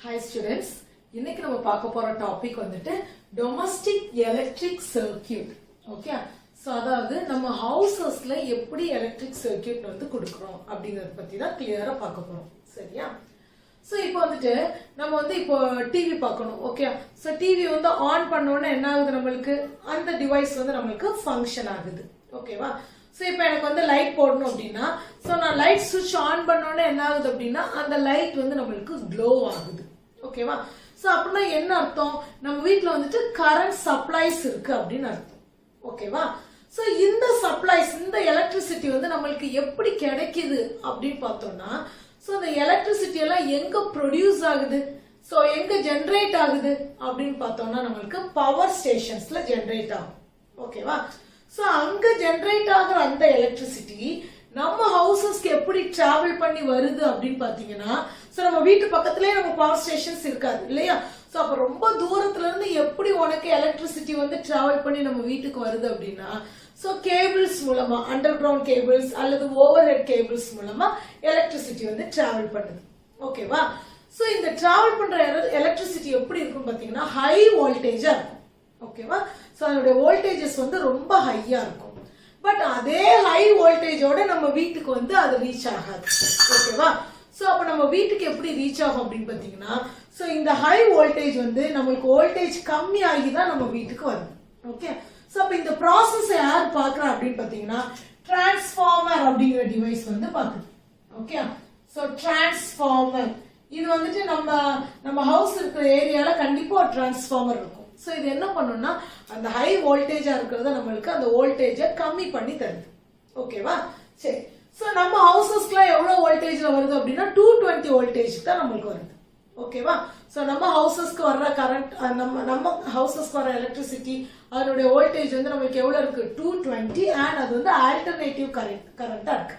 Hi students, இன்னைக்கு நம்ம பார்க்க போற டாபிக் வந்துட்டு domestic electric circuit. Okay? So அதாவது நம்ம ஹவுசஸ்ல எப்படி எலக்ட்ரிக் சர்க்யூட் வந்து கொடுக்கிறோம் அப்படிங்கறத பத்தி தான் கிளியரா பார்க்க போறோம். சரியா? சோ இப்போ வந்துட்டு நம்ம வந்து இப்போ டிவி பார்க்கணும். ஓகே? சோ டிவி வந்து ஆன் பண்ண உடனே என்ன ஆகுது நமக்கு? அந்த டிவைஸ் வந்து நமக்கு ஃபங்க்ஷன் ஆகுது. ஓகேவா? சோ இப்போ எனக்கு வந்து லைட் போடணும் அப்படின்னா சோ நான் லைட் சுவிட்ச் ஆன் பண்ண உடனே என்ன ஆகுது அப்படின்னா அந்த லைட் வந்து நமக்கு க்ளோ ஆகுது. ஓகேவா? சோ அப்படின்னா என்ன அர்த்தம்? நம்ம வீட்ல வந்துட்டு கரண்ட் சப்ளைஸ் இருக்கு அப்படின்னு அர்த்தம். ஓகேவா? சோ இந்த சப்ளைஸ் இந்த எலக்ட்ரிசிட்டி வந்து நமக்கு எப்படி கிடைக்குது அப்படின்னு பார்த்தோம்னா சோ இந்த எலக்ட்ரிசிட்டி எல்லாம் எங்க ப்ரொடியூஸ் ஆகுது, சோ எங்க ஜெனரேட் ஆகுது அப்படின்னு பார்த்தோம்னா நமக்கு பவர் ஸ்டேஷன்ஸ்ல ஜெனரேட் ஆகும். ஓகேவா? சோ அங்க ஜெனரேட் ஆகுற அந்த எலக்ட்ரிசிட்டி நம்ம ஹவுசஸ்க்கு எப்படி டிராவல் பண்ணி வருது அப்படின்னு பாத்தீங்கன்னா சோ நம்ம வீட்டு பக்கத்திலேயே நம்ம பவர் ஸ்டேஷன்ஸ் இருக்காது இல்லையா? சோ அப்ப ரொம்ப தூரத்துல இருந்து எப்படி உனக்கு எலக்ட்ரிசிட்டி வந்து டிராவல் பண்ணி நம்ம வீட்டுக்கு வருது அப்படின்னா சோ கேபிள்ஸ் மூலமா அண்டர் கிரவுண்ட் கேபிள்ஸ் அல்லது ஓவர் ஹெட் கேபிள்ஸ் மூலமா எலக்ட்ரிசிட்டி வந்து டிராவல் பண்ணுது. ஓகேவா? சோ இந்த டிராவல் பண்ற எலக்ட்ரிசிட்டி எப்படி இருக்கும் பாத்தீங்கன்னா ஹை வோல்டேஜா இருக்கும். ஓகேவா? சோ அதோட வோல்டேஜஸ் வந்து ரொம்ப ஹையா இருக்கும். பட் அதே ஹை வோல்டேஜோட நம்ம வீட்டுக்கு வந்து அது ரீச் ஆகாது. ஓகேவா? சோ அப்ப நம்ம வீட்டுக்கு எப்படி ரீச் ஆகும் அப்படின்னு பாத்தீங்கன்னா சோ இந்த ஹை வோல்டேஜ் வந்து நமக்கு வோல்டேஜ் கம்மி ஆகி தான் நம்ம வீட்டுக்கு வருது. ஓகே? சோ அப்ப இந்த ப்ராசஸ் யார் பாக்குறா அப்படின்னு பாத்தீங்கன்னா டிரான்ஸ்ஃபார்மர் அப்படிங்கிற டிவைஸ் வந்து பாக்குது. ஓகே? சோ டிரான்ஸ்ஃபார்மர் இது வந்துட்டு நம்ம ஹவுஸ் இருக்கிற ஏரியால கண்டிப்பா ஒரு டிரான்ஸ்ஃபார்மர் இருக்கும். சோ இது என்ன பண்ணும்னா அந்த ஹை வோல்டேஜா இருக்கிறத நம்மளுக்கு அந்த வோல்டேஜ கம்மி பண்ணி தருது. ஓகேவா? சரி. சோ நம்ம ஹவுசஸ்க்குலாம் எவ்வளவு வோல்டேஜ்ல வருது அப்படின்னா 220 வோல்டேஜ் தான் நமக்கு வருது. ஓகேவா? சோ நம்ம ஹவுசஸ்க்கு வர்ற கரண்ட் நம்ம ஹவுசஸ்க்கு வர எலக்ட்ரிசிட்டி அதனுடைய வோல்டேஜ் வந்து நமக்கு எவ்வளவு இருக்கு? 220 அண்ட் அது வந்து ஆல்டர்னேட்டிவ் கரண்டா இருக்கு.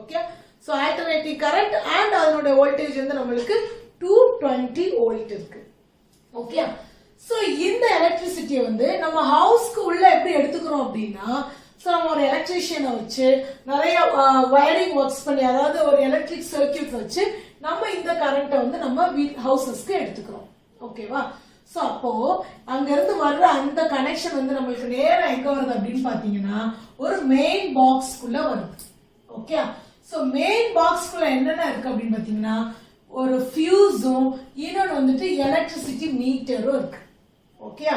Okay? So alternative current and அதனுடைய வோல்டேஜ் வந்து நமக்கு 220 வோல்ட் இருக்கு. ஓகே? சோ இந்த எலக்ட்ரிசிட்டியை வந்து நம்ம ஹவுஸ்க்கு உள்ள எப்படி எடுத்துக்கிறோம் அப்படின்னா சோ நம்ம ஒரு எலக்ட்ரீஷியனை வச்சு நிறைய வயரிங் ஒர்க்ஸ் பண்ணி அதாவது ஒரு எலக்ட்ரிக் சர்க்யூட் வச்சு நம்ம இந்த கரண்ட்டை வந்து நம்ம ஹவுசஸ்க்கு எடுத்துக்கிறோம். ஓகேவா? சோ அப்போ அங்க இருந்து வர்ற அந்த கனெக்ஷன் வந்து நம்மளுக்கு நேரா எங்க வருது அப்படின்னு பாத்தீங்கன்னா ஒரு மெயின் பாக்ஸ்க்குள்ள வருது. ஓகே? சோ மெயின் பாக்ஸ்க்குள்ள என்னென்ன இருக்கு அப்படின்னு பாத்தீங்கன்னா ஒரு ஃபியூஸும் இன்னொன்னு வந்துட்டு எலக்ட்ரிசிட்டி மீட்டரும் இருக்கு. ஓகே?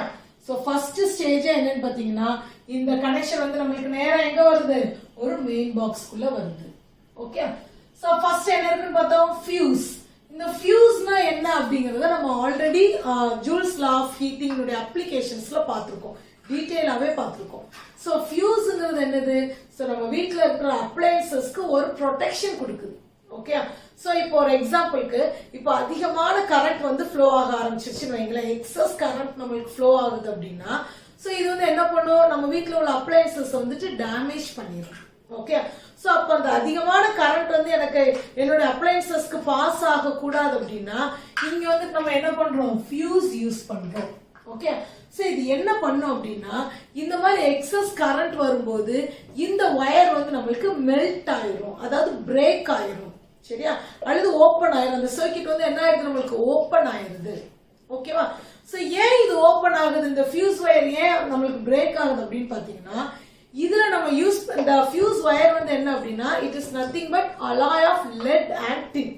சோ ஃபர்ஸ்ட் ஸ்டேஜ் என்னன்னு பாத்தீங்கன்னா இந்த கனெக்ஷன் வந்து நமக்கு நேரா எங்க வருது? ஒரு மெயின் பாக்ஸ்க்குள்ள வருது. ஓகே? சோ ஃபர்ஸ்ட் என்ன இருக்குன்னு பார்த்தோம் ஃபியூஸ். இந்த ஃபியூஸ்னா என்ன அப்படிங்கறத நம்ம already joules law of heating உடைய அப்ளிகேஷன்ஸ்ல பாத்துருக்கோம், டீடைலாவே பாத்துருக்கோம். சோ ஃபியூஸ்ங்கிறது என்னது? சோ நம்ம வீட்ல இருக்கிற அப்ளையன்சஸ்க்கு ஒரு ப்ரொடெக்ஷன் கொடுக்குது. ஓகே? சோ இப்போ ஒரு எக்ஸாம்பிளுக்கு இப்போ அதிகமான கரண்ட் வந்து ஃப்ளோ ஆக ஆரம்பிச்சிருச்சுன்னு வைங்களேன், எக்ஸஸ் கரண்ட் நம்மளுக்கு ஃப்ளோ ஆகுது அப்படின்னா சோ இது வந்து என்ன பண்ணும்? நம்ம வீட்ல உள்ள அப்ளையன்சஸ் வந்துட்டு டேமேஜ் பண்ணிடும். ஓகே? சோ அப்ப அந்த அதிகமான கரண்ட் வந்து எனக்கு என்னோட அப்ளையன்சஸ்க்கு பாஸ் ஆக கூடாது அப்படின்னா இங்க வந்து நம்ம என்ன பண்றோம்? ஃபியூஸ் யூஸ் பண்றோம். ஓகே? சோ இது என்ன பண்ணும் அப்படின்னா இந்த மாதிரி எக்ஸஸ் கரண்ட் வரும்போது இந்த வயர் வந்து நம்மளுக்கு மெல்ட் ஆயிரும், அதாவது பிரேக் ஆயிரும். சரியா? அல்லது ஓபன் ஆயிரும். அந்த சர்க்யூட் வந்து என்ன ஆயிடுது? நம்மளுக்கு ஓபன் ஆயிருது. ஓகேவா? சோ ஏன் இது ஓபன் ஆகுது? இந்த ஃபியூஸ் வயர் ஏன் நம்மளுக்கு பிரேக் ஆகுது அப்படின்னு பாத்தீங்கன்னா இதுல நம்ம யூஸ் இந்த ஃபியூஸ் வயர் வந்து என்ன அப்படின்னா it is nothing but alloy of lead and tin.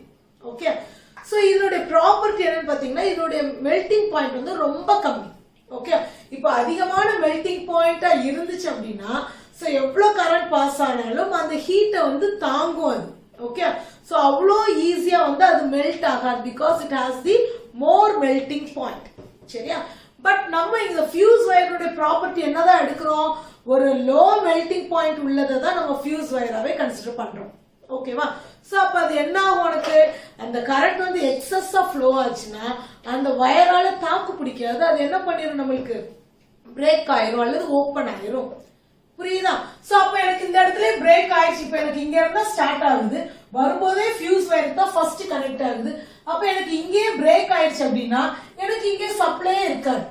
Okay? So இதனுடைய ப்ராப்பர்ட்டி என்னன்னு பாத்தீங்கன்னா இதனுடைய மெல்டிங் பாயிண்ட் வந்து ரொம்ப கம்மி. ஓகே? இப்போ அதிகமான மெல்டிங் பாயிண்டா இருந்துச்சு அப்படின்னா சோ எவ்வளவு கரண்ட் பாஸ் ஆனாலும் அந்த ஹீட்டை வந்து தாங்கும் அது. ஓகே? சோ அவ்வளோ ஈஸியா வந்து அது மெல்ட் ஆகாது because it has the more melting point. சரியா? பட் நம்ம இந்த ஃபியூஸ் வயருடைய ப்ராப்பர்ட்டி என்னதான் எடுக்கிறோம்? ஒரு லோ மெல்டிங் பாயிண்ட் உள்ளதை தான் நம்ம ஃபியூஸ் வயராவே கன்சிடர் பண்றோம். ஓகேவா? சோ அப்ப அது என்ன ஆகும்? உனக்கு அந்த கரண்ட் வந்து எக்ஸஸா ஃப்ளோ ஆச்சுன்னா அந்த வயரால தாக்கு பிடிக்காது, அது என்ன பண்ணிரும்? நம்மளுக்கு பிரேக் ஆயிரும் அல்லது ஓபன் ஆயிரும். புரியுதா? சோ அப்ப எனக்கு இந்த இடத்துல பிரேக் ஆயிடுச்சு. இப்ப எனக்கு இங்க இருந்தா ஸ்டார்ட் ஆகுது, வரும்போதே ஃபியூஸ் வயர் தான் ஃபர்ஸ்ட் கனெக்ட் ஆகுது. அப்ப எனக்கு இங்கே பிரேக் ஆயிடுச்சு அப்படின்னா எனக்கு இங்கே சப்ளை இருக்காது.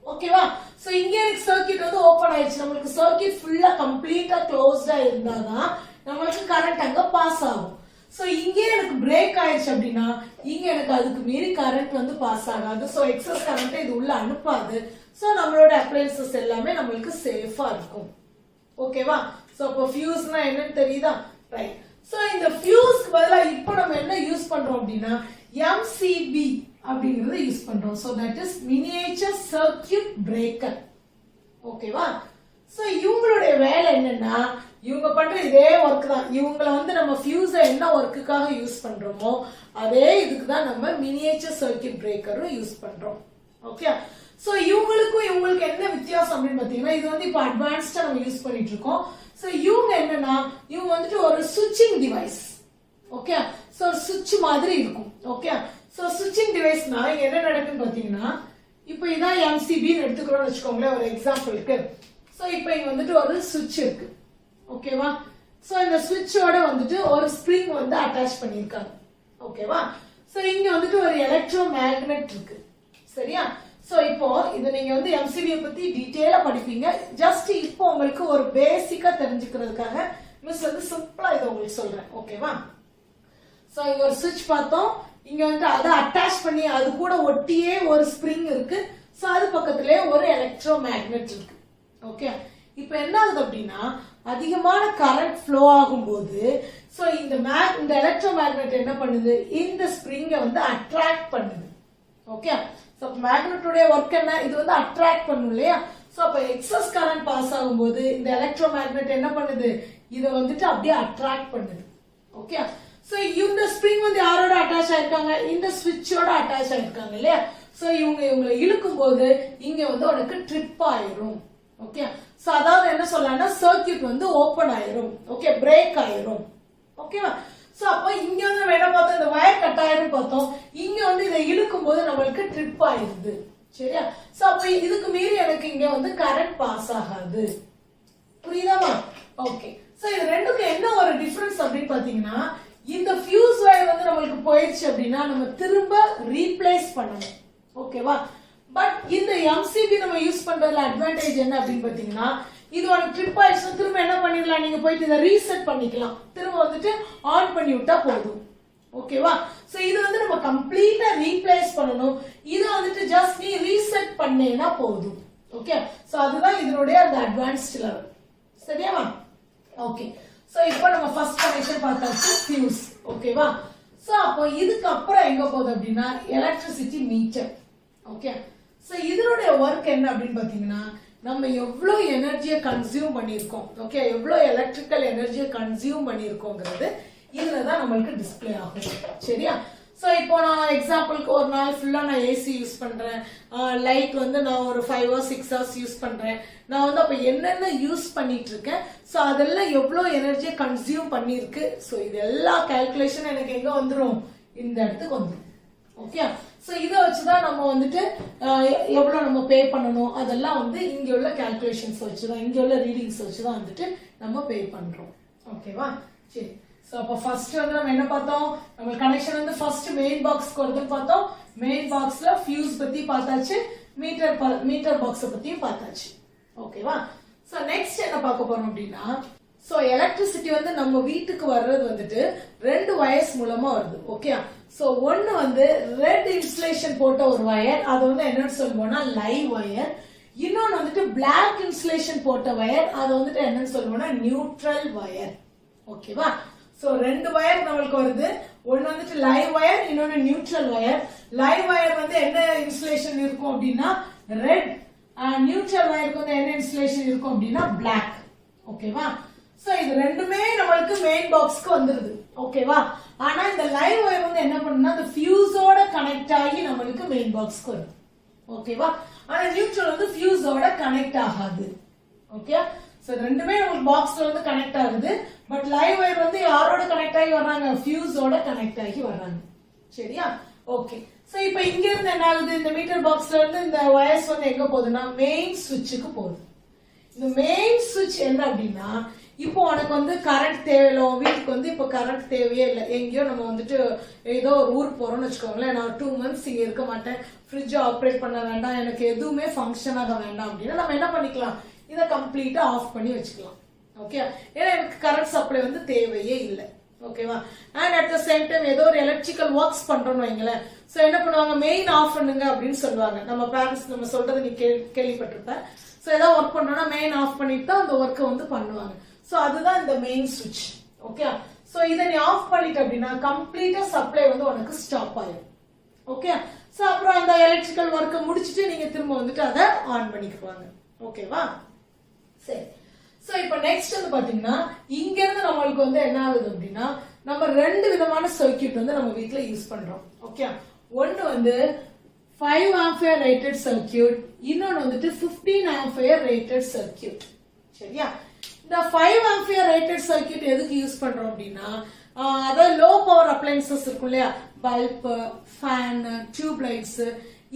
ஓகேவா? சோ இங்க எனக்கு சர்க்யூட் வந்து ஓபன் ஆயிடுச்சு, நம்மளுக்கு சர்க்யூட் ஃபுல்லா கம்ப்ளீட்டா க்ளோஸ்டா இருந்தாதான் நம்மளுக்கு கரண்ட் அங்க பாஸ் ஆகும். சோ இங்கே எனக்கு பிரேக் ஆயிடுச்சு அப்படின்னா இங்க எனக்கு அதுக்கு மீறி கரண்ட் வந்து பாஸ் ஆகாது. சோ எக்ஸஸ் கரண்ட் இது உள்ள அனுப்பாது. சோ நம்மளோட அப்ளையன்சஸ் எல்லாமே நம்மளுக்கு சேஃபா இருக்கும். ஓகேவா? சோ அப்போ ஃபியூஸ்னா என்னன்னு தெரியுதா? ரைட். சோ இந்த ஃபியூஸ்க்கு பதிலா இப்போ நம்ம என்ன யூஸ் பண்றோம் அப்படின்னா MCB அப்படிங்கறத யூஸ் பண்றோம். So that is miniature circuit breaker. ஓகேவா? சோ இவங்களுடைய வேலை என்னன்னா இவங்க பண்ற இதே ஒர்க் தான். இவங்கள வந்து நம்ம ஃபியூஸ என்ன ஒர்க்குக்காக யூஸ் பண்றோமோ அதே இதுக்கு தான் நம்ம மினியேச்சர் சர்க்யூட் பிரேக்கரும் யூஸ் பண்றோம். ஓகே? சோ இவங்களுக்கு என்ன வித்தியாசம் அப்படின்னு பாத்தீங்கன்னா இது வந்து இப்போ அட்வான்ஸ்டா நம்ம யூஸ் பண்ணிட்டு இருக்கோம். சோ இவங்க என்னன்னா இவங்க வந்துட்டு ஒரு சுவிட்சிங் டிவைஸ். ஓகே? சோ சுவிட்ச் மாதிரி இருக்கும். ஓகே? சோ சுவிட்சிங் டிவைஸ்னா என்ன நடக்குன்னு பாத்தீங்கன்னா இப்போ இதான் MCBன்னு எடுத்துக்கிறோம்னு வச்சுக்கோங்களேன் ஒரு எக்ஸாம்பிளுக்கு. சோ இப்போ இங்க வந்துட்டு ஒரு சுவிட்ச் இருக்கு. ஓகேவா? சோ இந்த சுவிட்சோட வந்துட்டு ஒரு ஸ்ப்ரிங் வந்து அட்டாச் பண்ணிருக்காங்க. ஓகேவா? சோ இங்க வந்துட்டு ஒரு எலக்ட்ரோ மேக்னெட் இருக்கு. சரியா? சோ இப்போ இது நீங்க வந்து MCB பத்தி டீடைலா படிப்பீங்க. ஜஸ்ட் இப்போ உங்களுக்கு ஒரு பேசிக்கா தெரிஞ்சுக்கிறதுக்காக மிஸ் வந்து சிம்பிளா இதை உங்களுக்கு சொல்றேன். ஓகேவா? சோ இங்க ஒரு சுவிட்ச் பார்த்தோம். இங்க வந்து அதை அட்டாச் பண்ணி அது கூட ஒட்டியே ஒரு ஸ்ப்ரிங் இருக்கு. சோ அது பக்கத்திலே ஒரு எலக்ட்ரோ மேக்னெட் இருக்கு. ஓகே? இப்போ என்ன ஆகுது அப்படின்னா அதிகமான கரண்ட் ஃப்ளோ ஆகும்போது சோ இந்த எலக்ட்ரோ மேக்னெட் என்ன பண்ணுது இந்த ஸ்ப்ரிங்கை வந்து அட்ராக்ட் பண்ணுது. ஓகே? சோ மேக்னெட்டோட ஒர்க் என்ன இது வந்து அட்ராக்ட் பண்ணும் இல்லையா? சோ அப்ப எக்ஸஸ் கரண்ட் பாஸ் ஆகும்போது இந்த எலக்ட்ரோ மேக்னெட் என்ன பண்ணுது இத வந்துட்டு அப்படியே அட்ராக்ட் பண்ணுது. ஓகே? சோ இந்த ஸ்ப்ரிங் வந்து யாரோட அட்டாச் ஆயிருக்காங்க இந்த சுவிட்சோட அட்டாச் ஆயிருக்காங்க இல்லையா? சோ இவங்களை இழுக்கும் போது இங்க வந்து உனக்கு ட்ரிப் ஆயிரும். ஓகே? சோ அதாவது என்ன சொல்லலாம்னா சர்க்யூட் வந்து ஓபன் ஆயிரும். ஓகே? பிரேக் ஆயிரும். ஓகேவா? சோ அப்ப இங்க வந்து நம்ம என்ன பார்த்தோம் இந்த வயர் கட் ஆயிரும் பார்த்தோம். இங்க வந்து இதை இழுக்கும் போது நம்மளுக்கு ட்ரிப் ஆயிருது. சரியா? சோ அப்ப இதுக்கு மீறி எனக்கு இங்க வந்து கரண்ட் பாஸ் ஆகாது. புரியுதாமா? ஓகே. சோ இது ரெண்டுக்கும் என்ன ஒரு டிஃபரன்ஸ் அப்படின்னு பாத்தீங்கன்னா இந்த ஃபியூஸ் வயர் வந்து நம்மளுக்கு போயிடுச்சு அப்படின்னா நம்ம திரும்ப ரீப்ளேஸ் பண்ணணும். ஓகேவா? பட் இந்த MCB நம்ம யூஸ் பண்றதுல அட்வான்டேஜ் என்ன அப்படின்னு பாத்தீங்கன்னா இது ஒரு ட்ரிப் ஆயிடுச்சுன்னா திரும்ப என்ன பண்ணிடலாம் நீங்க போயிட்டு இதை ரீசெட் பண்ணிக்கலாம். திரும்ப வந்துட்டு ஆன் பண்ணி விட்டா போதும். ஓகேவா? சோ இது வந்து நம்ம கம்ப்ளீட்டா ரீப்ளேஸ் பண்ணணும். இத வந்துட்டு ஜஸ்ட் நீ ரீசெட் பண்ணேனா போதும். ஓகே? சோ அதுதான் இதனுடைய அந்த அட்வான்ஸ்ட் லெவல். சரியாமா? ஓகே. சோ இப்போ நம்ம ஃபர்ஸ்ட் கனெக்ஷன் பார்த்தாச்சு ஃபியூஸ். ஓகேவா? சோ அப்போ இதுக்கு அப்புறம் எங்க போகுது அப்படின்னா எலக்ட்ரிசிட்டி மீட்டர். ஓகே? சோ இதனுடைய ஒர்க் என்ன அப்படின்னு பாத்தீங்கன்னா நம்ம எவ்வளவு எனர்ஜியை கன்சியூம் பண்ணிருக்கோம். ஓகே? எவ்வளவு எலக்ட்ரிக்கல் எனர்ஜியை கன்சியூம் பண்ணிருக்கோங்கிறது இதுலதான் நம்மளுக்கு டிஸ்பிளே ஆகும். சரியா? சோ இப்போ நான் எக்ஸாம்பிளுக்கு ஒரு நாள் ஃபுல்லா நான் ஏசி யூஸ் பண்றேன். லைட் வந்து நான் ஒரு 5 or 6 hours யூஸ் பண்றேன். நான் வந்து அப்ப என்னென்ன யூஸ் பண்ணிட்டு இருக்கேன். சோ அதெல்லாம் எவ்வளவு எனர்ஜியை கன்சியூம் பண்ணிருக்கு. சோ இது எல்லா கால்குலேஷன் எனக்கு எங்க வந்துரும் இந்த இடத்துக்கு வந்துரும். ஓகே? சோ இத வச்சுதான் நம்ம வந்துட்டு எவ்வளவு நம்ம பே பண்ணணும் அதெல்லாம் வந்து இங்க உள்ள கால்குலேஷன்ஸ் வச்சுதான் இங்க உள்ள ரீடிங்ஸ் வச்சுதான் வந்துட்டு நம்ம பே பண்றோம். ஓகேவா? சரி. சோ அப்ப ஃபர்ஸ்ட் வந்து நம்ம என்ன பார்த்தோம் நம்ம கனெக்ஷன் வந்து ஃபர்ஸ்ட் மெயின் பாக்ஸ்க்கு வருதுன்னு பார்த்தோம். மெயின் பாக்ஸ்ல ஃபியூஸ் பத்தி பார்த்தாச்சு. மீட்டர் பாக்ஸ் பத்தியும் பார்த்தாச்சு. ஓகேவா? சோ நெக்ஸ்ட் என்ன பார்க்க போறோம் அப்படின்னா சோ எலக்ட்ரிசிட்டி வந்து நம்ம வீட்டுக்கு வர்றது வந்துட்டு 2 வயர்ஸ் மூலமா வருது. ஓகே? சோ ஒன்னு வந்து ரெட் இன்சுலேஷன் போட்ட ஒரு வயர் அது வந்து என்னன்னு சொல்லுவோம்னா லைவ் வயர். இன்னொன்னு வந்துட்டு பிளாக் இன்சுலேஷன் போட்ட வயர் அது வந்துட்டு என்னன்னு சொல்லுவோம்னா நியூட்ரல் வயர். ஓகேவா? சோ 2 வயர் நம்மளுக்கு வருது. ஒன்னு வந்துட்டு லைவ் வயர் இன்னொன்னு நியூட்ரல் வயர். லைவ் வயர் வந்து என்ன இன்சுலேஷன் இருக்கும் அப்படின்னா ரெட். நியூட்ரல் வயருக்கு வந்து என்ன இன்சுலேஷன் இருக்கும் அப்படின்னா பிளாக். ஓகேவா? சோ இது ரெண்டுமே நம்மளுக்கு மெயின் பாக்ஸ்க்கு வந்துருது. ஓகேவா? ஆனா இந்த லைவ் வயர் வந்து என்ன பண்ணுனா அந்த ஃபியூஸோட கனெக்ட் ஆகி நம்மளுக்கு மெயின் பாக்ஸ்க்கு வருது. ஓகேவா? ஆனா நியூட்ரல் வந்து ஃபியூஸோட கனெக்ட் ஆகாது. ஓகே? சோ ரெண்டுமே உங்களுக்கு பாக்ஸ்ல வந்து கனெக்ட் ஆகுது. பட் லைவ் வயர் வந்து யாரோட கனெக்ட் ஆகி வர்றாங்க ஃபியூஸோட கனெக்ட் ஆகி வர்றாங்க. சரியா? ஓகே. சோ இப்போ இங்க இருந்து என்ன ஆகுது இந்த மீட்டர் பாக்ஸ்ல இருந்து இந்த வயர்ஸ் வந்து எங்க போகுதுன்னா மெயின் சுவிட்சுக்கு போகுது. இந்த மெயின் சுவிட்ச் என்ன அப்படின்னா இப்போ உனக்கு வந்து கரண்ட் தேவையில்லை. உன் வீட்டுக்கு வந்து இப்போ கரண்ட் தேவையே இல்லை. எங்கேயோ நம்ம வந்துட்டு ஏதோ ஒரு ஊருக்கு போறோம்னு வச்சுக்கோங்களேன். நான் 2 months இங்க இருக்க மாட்டேன். ஃப்ரிட்ஜ் ஆப்ரேட் பண்ண வேண்டாம். எனக்கு எதுவுமே ஃபங்க்ஷன் ஆக வேண்டாம் அப்படின்னா நம்ம என்ன பண்ணிக்கலாம் இதை கம்ப்ளீட்டா ஆஃப் பண்ணி வச்சுக்கலாம். ஓகே? ஏன்னா எனக்கு கரண்ட் சப்ளை வந்து தேவையே இல்லை. ஓகேவா. And at the same time ஏதோ ஒரு எலக்ட்ரிக்கல் ஒர்க்ஸ் பண்றோம்னு வைங்களேன். சோ என்ன பண்ணுவாங்க, மெயின் ஆஃப் பண்ணுங்க அப்படின்னு சொல்லுவாங்க. நம்ம பேரண்ட்ஸ் நம்ம சொல்றதை நீ கேள்விப்பட்டிருப்ப. சோ ஏதாவது ஒர்க் பண்றோம்னா மெயின் ஆஃப் பண்ணிட்டு தான் அந்த ஒர்க்கை வந்து பண்ணுவாங்க. சோ அதுதான் இந்த மெயின் சுவிட்ச். ஓகே. சோ இதை நீ ஆஃப் பண்ணிட்ட அப்படின்னா கம்ப்ளீட்டா சப்ளை வந்து உனக்கு ஸ்டாப் ஆயிடும். ஓகே. சோ அப்புறம் அந்த எலக்ட்ரிக்கல் ஒர்க்கை முடிச்சிட்டு நீங்க திரும்ப வந்துட்டு அதை ஆன் பண்ணிக்குவாங்க. ஓகேவா. சரி. சோ இப்போ நெக்ஸ்ட் வந்து பாத்தீங்கன்னா இங்க இருந்து நம்மளுக்கு வந்து என்ன ஆகுது அப்படின்னா நம்ம ரெண்டு விதமான சர்க்யூட் வந்து நம்ம வீட்ல யூஸ் பண்றோம். ஓகே. ஒன்னு வந்து 5 ஆம்பியர் ரேட்டட் சர்க்யூட், இன்னொன்னு வந்துட்டு 15 ஆம்பியர் ரேட்டட் சர்க்யூட். சரியா. இந்த 5 ஆம்பியர் ரேட்டட் சர்க்யூட் எதுக்கு யூஸ் பண்றோம் அப்படின்னா அதாவது லோ பவர் அப்ளையன்சஸ் இருக்கும் இல்லையா, பல்ப், ஃபேன், டியூப் லைட்ஸ்,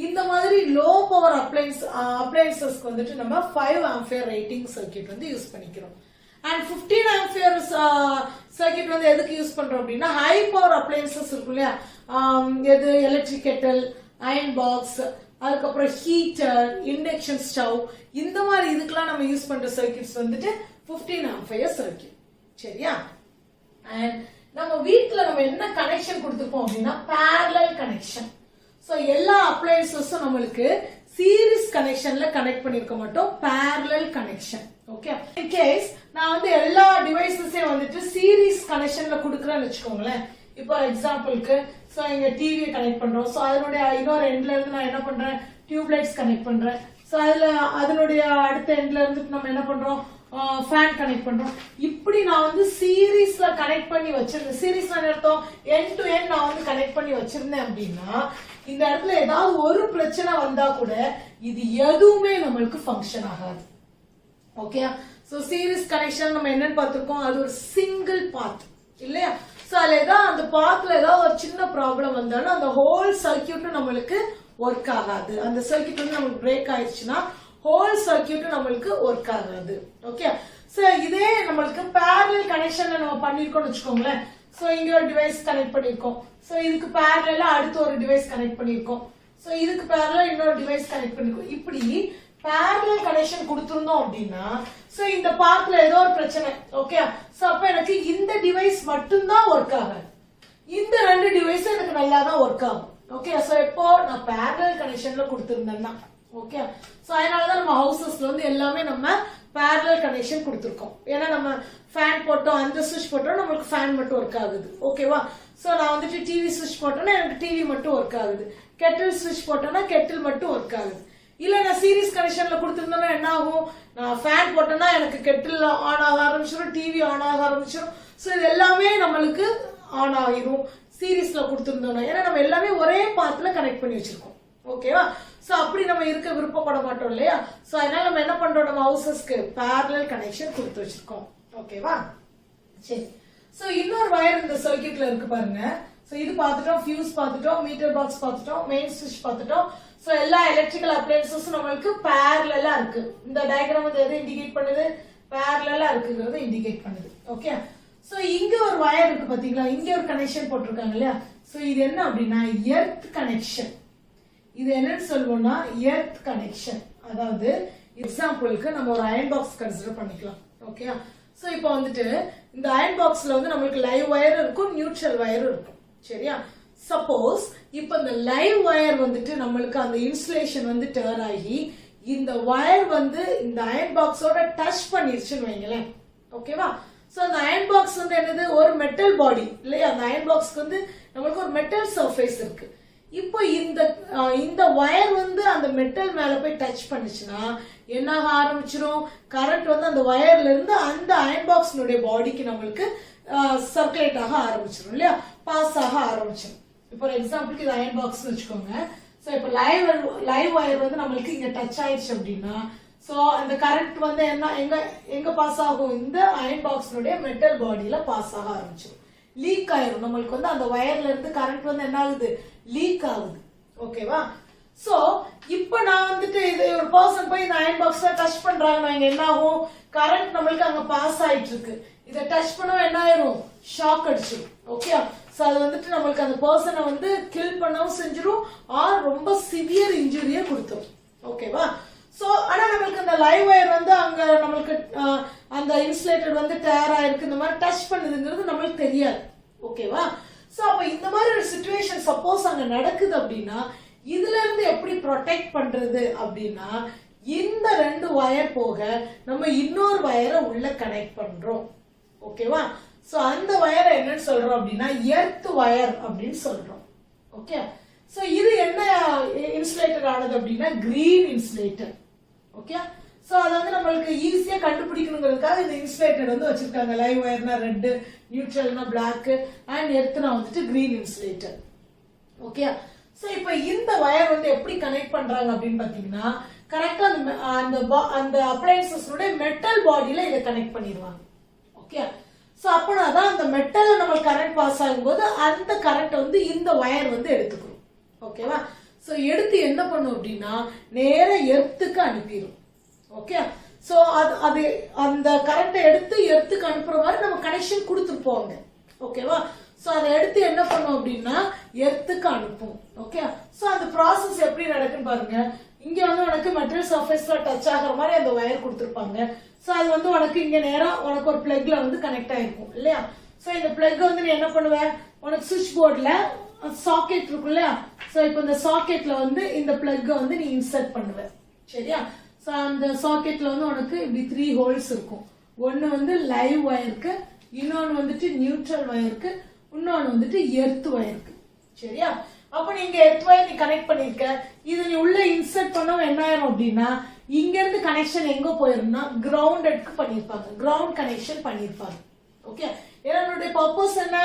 இந்த மாதிரி லோ பவர் அப்ளையன்சஸ்க்கு வந்துட்டு நம்ம 5 ஆம்பியர் ரேட்டிங் சர்க்யூட் வந்து யூஸ் பண்ணிக்கிறோம். அண்ட் 15 ஆம்பியர் சர்க்யூட் வந்து எதுக்கு யூஸ் பண்றோம் அப்படின்னா ஹை பவர் அப்ளையன்சஸ் இருக்கும் இல்லையா, எது எலக்ட்ரிக் கெட்டல், அயன் பாக்ஸ், அதுக்கப்புறம் ஹீட்டர், இண்டக்ஷன் ஸ்டவ், இந்த மாதிரி இதுக்கெல்லாம் நம்ம யூஸ் பண்ற சர்க்யூட்ஸ் வந்துட்டு 15 ஆம்பியர் சர்க்யூட். சரியா. அண்ட் நம்ம வீட்டுல நம்ம என்ன கனெக்ஷன் கொடுத்துருப்போம் அப்படின்னா parallel கனெக்ஷன். சோ எல்லா அப்ளையன்சஸும் நம்மளுக்கு சீரிஸ் கனெக்ஷன்ல கனெக்ட் பண்ணிருக்க மாட்டோம், parallel connection. Okay. In case நான் வந்து எல்லா டிவைசஸையும் வந்துட்டு சீரிஸ் கனெக்ஷன்ல கொடுக்குறேன்னு வச்சுக்கோங்களேன். இப்போ எக்ஸாம்பிளுக்கு சோ இங்க டிவி கனெக்ட் பண்றோம். சோ அதனுடைய இன்னொரு எண்ட்ல இருந்து நான் என்ன பண்றேன், டியூப் லைட்ஸ் கனெக்ட் பண்றேன். சோ அதுல அதனுடைய அடுத்த எண்ட்ல இருந்து நம்ம என்ன பண்றோம், ஃபேன் கனெக்ட் பண்றோம். இப்படி நான் வந்து சீரிஸ்ல கனெக்ட் பண்ணி வச்சிருந்தேன். சீரிஸ்ல அர்த்தம் எண்ட் டு எண்ட் நான் வந்து கனெக்ட் பண்ணி வச்சிருந்தேன் அப்படின்னா இந்த இடத்துல ஏதாவது ஒரு பிரச்சனை வந்தா கூட இது எதுவுமே நம்மளுக்கு ஃபங்க்ஷன் ஆகாது. ஓகே. சோ சீரிஸ் கனெக்ஷன் நம்ம என்னன்னு பார்த்திருக்கோம், அது ஒரு சிங்கிள் பாத் இல்லையா. சோ அதுல ஏதாவது அந்த பாத்ல ஏதாவது ஒரு சின்ன ப்ராப்ளம் வந்தாலும் அந்த ஹோல் சர்க்யூட்டும் நம்மளுக்கு ஒர்க் ஆகாது. அந்த சர்க்யூட் வந்து நம்மளுக்கு பிரேக் ஆயிடுச்சுன்னா ஹோல் சர்க்யூட் நம்மளுக்கு ஒர்க் ஆகாது. ஓகே. சோ இதே நம்மளுக்கு parallel கனெக்ஷன்ல நம்ம பண்ணிருக்கோம்னு வச்சுக்கோங்களேன். சோ இங்க ஒரு டிவைஸ் கனெக்ட் பண்ணிருக்கோம். சோ இதுக்கு parallel அடுத்து ஒரு டிவைஸ் கனெக்ட் பண்ணிருக்கோம். சோ இதுக்கு parallel இன்னொரு டிவைஸ் கனெக்ட் பண்ணிருக்கோம். இப்படி parallel கனெக்ஷன் கொடுத்திருந்தோம் அப்படின்னா சோ இந்த பாத்ல ஏதோ ஒரு பிரச்சனை. ஓகே. சோ அப்ப எனக்கு இந்த டிவைஸ் மட்டும் தான் ஒர்க் ஆகாது, இந்த ரெண்டு டிவைஸ் எனக்கு நல்லா தான் ஒர்க் ஆகும். ஓகே. சோ இப்போ நான் parallel கனெக்ஷன்ல கொடுத்திருந்தேன்னா ஓகே. சோ அதனாலதான் நம்ம ஹவுசஸ்ல வந்து எல்லாமே நம்ம parallel கனெக்ஷன் கொடுத்திருக்கோம். ஏன்னா நம்ம ஃபேன் போட்டோம், அந்த சுவிட்ச் போட்டோம், நம்மளுக்கு ஃபேன் மட்டும் ஒர்க் ஆகுது. ஓகேவா. சோ நான் வந்துட்டு டிவி சுவிட்ச் போட்டோம்னா எனக்கு டிவி மட்டும் ஒர்க் ஆகுது, கெட்டில் சுவிட்ச் போட்டோம்னா கெட்டில் மட்டும் ஒர்க் ஆகுது. இல்ல நான் சீரிஸ் கனெக்ஷன்ல கொடுத்திருந்தோம்னா என்ன ஆகும், நான் ஃபேன் போட்டோம்னா எனக்கு கெட்டில் ஆன் ஆக ஆரம்பிச்சிடும், டிவி ஆன் ஆக ஆரம்பிச்சிடும். சோ இது எல்லாமே நம்மளுக்கு ஆன் ஆகிடும் சீரிஸ்ல கொடுத்திருந்தோம்னா. ஏன்னா நம்ம எல்லாமே ஒரே பாத்துல கனெக்ட் பண்ணி வச்சிருக்கோம். ஓகேவா. சோ அப்படி நம்ம இருக்க விருப்பப்பட மாட்டோம் இல்லையா. சோ அதனால நம்ம என்ன பண்றோம், நம்ம ஹவுசஸ்க்கு parallel கனெக்ஷன் கொடுத்து வச்சிருக்கோம். ஓகேவா. சரி. சோ இன்னொரு வயர் இந்த சர்க்யூட்ல இருக்கு பாருங்க. சோ இது பார்த்துட்டோம், ஃபியூஸ் பார்த்துட்டோம், மீட்டர் பாக்ஸ் பார்த்துட்டோம், மெயின் சுவிட்ச் பார்த்துட்டோம். சோ எல்லா எலக்ட்ரிக்கல் அப்ளையன்சஸும் நம்மளுக்கு parallel இருக்கு. இந்த டயகிராம் வந்து எதை இண்டிகேட் பண்ணுது, parallel இருக்குங்கிறத இண்டிகேட் பண்ணுது. ஓகே. சோ இங்க ஒரு வயர் இருக்கு பாத்தீங்களா, இங்க ஒரு கனெக்ஷன் போட்டிருக்காங்க இல்லையா. சோ இது என்ன அப்படின்னா எர்த் கனெக்ஷன். இது என்னன்னு சொல்லுவோம்னா எர்த் கனெக்ஷன். அதாவது எக்ஸாம்பிளுக்கு நம்ம ஒரு அயன் பாக்ஸ் கன்சிடர் பண்ணிக்கலாம். ஓகே. சோ இப்போ வந்துட்டு இந்த அயன் பாக்ஸ்ல வந்து நம்மளுக்கு லைவ் வயர் இருக்கும், நியூட்ரல் வயர் இருக்கும். சரியா. சப்போஸ் இப்போ இந்த லைவ் வயர் வந்துட்டு நம்மளுக்கு அந்த இன்சுலேஷன் வந்து டர்ன் ஆகி இந்த வயர் வந்து இந்த அயன் பாக்ஸோட டச் பண்ணிருச்சுன்னு வைங்களேன். ஓகேவா. சோ அந்த அயன் பாக்ஸ் வந்து என்னது, ஒரு மெட்டல் பாடி இல்லையா. அந்த அயன் பாக்ஸ்க்கு வந்து நம்மளுக்கு ஒரு மெட்டல் சர்ஃபேஸ் இருக்கு. இப்போ இந்த வயர் வந்து அந்த மெட்டல் மேல போய் டச் பண்ணுச்சுன்னா என்ன ஆரம்பிச்சிரும், கரண்ட் வந்து அந்த வயர்ல இருந்து அந்த அயன் பாக்ஸ்னுடைய பாடிக்கு நம்மளுக்கு சர்க்குலேட் ஆக ஆரம்பிச்சிடும் இல்லையா, பாஸ் ஆக ஆரம்பிச்சிடும். இப்போ எக்ஸாம்பிளுக்கு இது அயன் பாக்ஸ் வச்சுக்கோங்க. சோ இப்போ லைவ் வயர் வந்து நம்மளுக்கு இங்க டச் ஆயிடுச்சு அப்படின்னா சோ அந்த கரண்ட் வந்து என்ன எங்க பாஸ் ஆகும், இந்த அயன் பாக்ஸ்னுடைய மெட்டல் பாடியில பாஸ் ஆக ஆரம்பிச்சிடும். லீக் ஆயிரும். நம்மளுக்கு வந்து அந்த வயர்ல இருந்து கரண்ட் வந்து என்ன ஆகுது, லீக் ஆகுது. ஓகேவா. சோ இப்போ நான் வந்துட்டு இது ஒரு பர்சன் போய் இந்த அயன் பாக்ஸ்ல டச் பண்றாங்க, என்ன ஆகும், கரண்ட் நம்மளுக்கு அங்க பாஸ் ஆயிட்டு இருக்கு. இதை டச் பண்ண என்ன ஆயிரும், ஷாக் அடிச்சிடும். ஓகே. சோ அது வந்துட்டு நம்மளுக்கு அந்த பர்சனை வந்து கில் பண்ணவும் செஞ்சிடும், ஆர் ரொம்ப சிவியர் இன்ஜுரியை கொடுத்துரும். ஓகேவா. சோ ஆனா நம்மளுக்கு அந்த லைவ் வயர் வந்து அங்க நம்மளுக்கு அந்த இன்சுலேட்டட் வந்து டேர் ஆயிருக்கு, இந்த மாதிரி டச் பண்ணுதுங்கிறது நம்மளுக்கு தெரியாது. ஓகேவா? சோ அப்ப இந்த மாதிரி ஒரு சிச்சுவேஷன் சப்போஸ் அங்க நடக்குது அப்படின்னா இதுல இருந்து எப்படி ப்ரொடெக்ட் பண்றது அப்படின்னா இந்த 2 வயர் போக நம்ம இன்னொரு வயரை உள்ள கனெக்ட் பண்றோம். ஓகேவா? சோ அந்த வயரை என்னன்னு சொல்றோம் அப்படின்னா எர்த் வயர் அப்படின்னு சொல்றோம். ஓகே, சோ இது என்ன இன்சுலேட்டர் ஆனது அப்படின்னா கிரீன் இன்சுலேட்டர். ஓகே, சோ அது வந்து நம்மளுக்கு ஈஸியா கண்டுபிடிக்கணுங்கிறதுக்காக இந்த இன்சுலேட்டர் வந்து வச்சிருக்காங்க. லைவ் வயர்னா ரெட், நியூட்ரல்னா பிளாக் அண்ட் எர்த்னா வந்துட்டு கிரீன் இன்சுலேட்டர். ஓகே, சோ இப்போ இந்த வயர் வந்து எப்படி கனெக்ட் பண்றாங்க அப்படின்னு பாத்தீங்கன்னா கரெக்டா அந்த அப்ளையன்சஸ்னுடைய மெட்டல் பாடியில இதை கனெக்ட் பண்ணிடுவாங்க. ஓகே, சோ அப்பனாதான் அந்த மெட்டல் நம்ம கரண்ட் பாஸ் ஆகும்போது அந்த கரண்ட் வந்து இந்த வயர் வந்து எடுத்துக்கணும். ஓகேவா? சோ எடுத்து என்ன பண்ணும் அப்படின்னா நேர எர்த்துக்கு அனுப்பிடும். ஓகே, சோ அது அந்த கரண்ட்டை எடுத்து எர்த்துக்கு அனுப்புற மாதிரி நம்ம கனெக்ஷன் கொடுத்துருப்போங்க. ஓகேவா? சோ அதை எடுத்து என்ன பண்ணும் அப்படின்னா எர்த்துக்கு அனுப்பும். ஓகே, சோ அந்த ப்ராசஸ் எப்படி நடக்குன்னு பாருங்க. இங்க வந்து உனக்கு மெட்டல் சர்ஃபேஸ்ல டச் ஆகிற மாதிரி அந்த வயர் கொடுத்துருப்பாங்க. சோ அது வந்து உனக்கு இங்க நேரா உனக்கு ஒரு பிளக்ல வந்து கனெக்ட் ஆயிருக்கும் இல்லையா? சோ இந்த பிளக் வந்து நீ என்ன பண்ணுவ, உனக்கு சுவிட்ச் போர்ட்ல சாக்கெட் இருக்கும் இல்லையா? சோ இப்போ இந்த சாக்கெட்ல வந்து இந்த பிளக் வந்து நீ இன்சர்ட் பண்ணுவ. சரியா? சோ அந்த சாக்கெட்ல வந்து உனக்கு இப்படி 3 ஹோல்ஸ் இருக்கும். ஒன்னு வந்து லைவ் வயருக்கு, இன்னொன்னு வந்துட்டு நியூட்ரல் வயருக்கு, இன்னொன்னு வந்துட்டு எர்த் வயருக்கு. சரியா? அப்ப நீங்க எர்த் வயர் நீ கனெக்ட் பண்ணிருக்க, இது நீ உள்ள இன்சர்ட் பண்ண என்ன ஆயிரும் அப்படின்னா இங்க இருந்து கனெக்ஷன் எங்க போயிரும்னா கிரவுண்டட்க்கு பண்ணிருப்பாங்க, கிரவுண்ட் கனெக்ஷன் பண்ணிருப்பாங்க. ஓகே, என்னுடைய பர்பஸ் என்ன,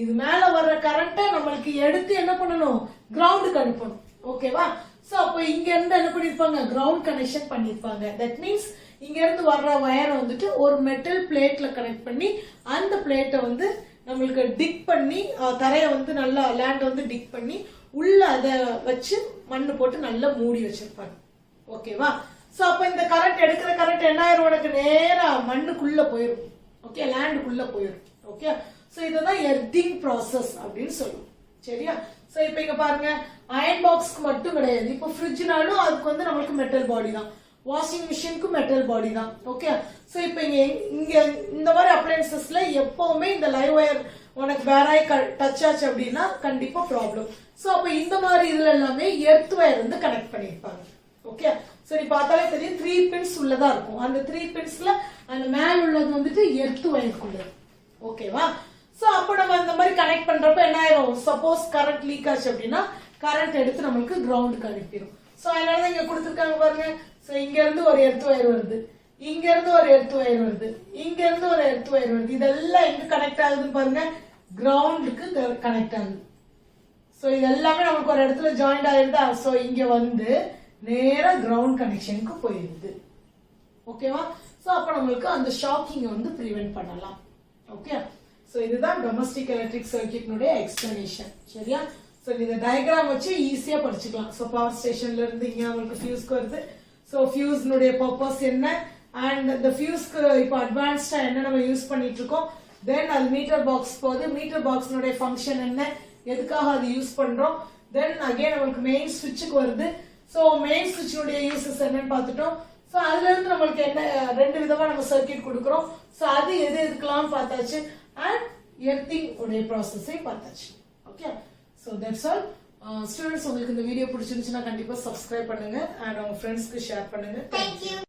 இது மேல வர்ற கரண்ட்டை நம்மளுக்கு எடுத்து என்ன பண்ணணும், கிரவுண்டுக்கு அனுப்பணும். ஓகேவா? சோ அப்போ இங்க இருந்து என்ன பண்ணிருப்பாங்க, கிரவுண்ட் கனெக்ஷன் பண்ணிருப்பாங்க. தட் மீன்ஸ் இங்க இருந்து வர்ற வயரை வந்துட்டு ஒரு மெட்டல் பிளேட்ல கனெக்ட் பண்ணி அந்த பிளேட்டை வந்து நம்மளுக்கு டிக் பண்ணி தரையை வந்து நல்லா லேண்ட் வந்து டிக் பண்ணி உள்ள அதை வச்சு மண்ணு போட்டு நல்லா மூடி வச்சிருப்பாங்க. ஓகேவா? சோ அப்ப இந்த கரண்ட் எடுக்கிற கரண்ட் என்ன ஆயிரும், உனக்கு நேரா மண்ணுக்குள்ள போயிரும். ஓகே, லேண்டுக்குள்ள போயிரும். ஓகே, சோ இதுதான் எர்த்திங் ப்ராசஸ் அப்படின்னு சொல்லுவோம். சரியா? சோ இப்ப இங்க பாருங்க, அயன் பாக்ஸ்க்கு மட்டும் கிடையாது, இப்போ ஃப்ரிட்ஜ்னாலும் அதுக்கு வந்து நம்மளுக்கு மெட்டல் பாடி தான், வாஷிங் மிஷினுக்கு மெட்டல் பாடி தான். ஓகே, சோ இப்போ இங்க இந்த மாதிரி அப்ளையன்சஸ்ல எப்பவுமே இந்த லைவ் வயர் உனக்கு வேற டச் ஆச்சு அப்படின்னா கண்டிப்பா ப்ராப்ளம். சோ அப்ப இந்த மாதிரி இதுல எல்லாமே எர்த் வயர் வந்து கனெக்ட் பண்ணிருப்பாங்க. ஓகே, சோ நீ பார்த்தாலே தெரியும் 3 பின்ஸ் உள்ளதா இருக்கும். அந்த 3 பின்ஸ்ல அந்த மேல உள்ளது வந்துட்டு எர்த் வயருக்குள்ளது. ஓகேவா? சோ அப்ப நம்ம இந்த மாதிரி கனெக்ட் பண்றப்ப என்ன ஆயிரும், சப்போஸ் கரண்ட் லீக் ஆச்சு அப்படின்னா கரண்ட் எடுத்து நம்மளுக்கு கிரவுண்டுக்கு அனுப்பிடும். சோ அதனால இங்க கொடுத்துருக்காங்க பாருங்க. சோ இங்க இருந்து ஒரு எர்த் வயர் வருது, இங்க இருந்து ஒரு எர்த் வயர் வருது, இங்க இருந்து ஒரு எர்த் வயர் வருது. இதெல்லாம் எங்க கனெக்ட் ஆகுதுன்னு பாருங்க, கிரவுண்டுக்கு கனெக்ட் ஆகுது. சோ இது எல்லாமே நமக்கு ஒரு இடத்துல ஜாயிண்ட் ஆயிருதா? சோ இங்க வந்து நேரா கிரவுண்ட் கனெக்ஷனுக்கு போயிருது. ஓகேவா? சோ அப்ப நம்மளுக்கு அந்த ஷாக்கிங் வந்து பிரிவென்ட் பண்ணலாம். ஓகே, சோ இதுதான் டொமஸ்டிக் எலக்ட்ரிக் சர்க்யூட்னுடைய எக்ஸ்பிளனேஷன். சரியா? சோ இந்த டயக்ராம் வச்சு ஈஸியா படிச்சுக்கலாம். சோ பவர் ஸ்டேஷன்ல இருந்து இங்க உங்களுக்கு ஃபியூஸ்க்கு வருது. சோ ஃபியூஸ்னுடைய பர்பஸ் என்ன அண்ட் இந்த ஃபியூஸ்க்கு இப்போ அட்வான்ஸ்டா என்ன நம்ம யூஸ் பண்ணிட்டு இருக்கோம், தென் அது மீட்டர் பாக்ஸ் போகுது, மீட்டர் பாக்ஸ்னுடைய ஃபங்க்ஷன் என்ன, எதுக்காக அது யூஸ் பண்றோம், தென் அகைன் நம்மளுக்கு மெயின் ஸ்விட்சுக்கு வருது. சோ மெயின் ஸ்விட்சுடைய யூசஸ் என்னன்னு பார்த்துட்டோம். சோ அதுல இருந்து நம்மளுக்கு என்ன 2 விதமா நம்ம சர்க்யூட் கொடுக்குறோம். சோ அது எது எதுக்கெல்லாம் பார்த்தாச்சு அண்ட் எர்த்திங் உடைய ப்ராசஸை பார்த்தாச்சு. Okay, so that's all. Students, உங்களுக்கு இந்த வீடியோ பிடிச்சிருந்துச்சுன்னா கண்டிப்பா சப்ஸ்கிரைப் பண்ணுங்க அண்ட் உங்க ஃப்ரெண்ட்ஸ்க்கு ஷேர் பண்ணுங்க. Thank you.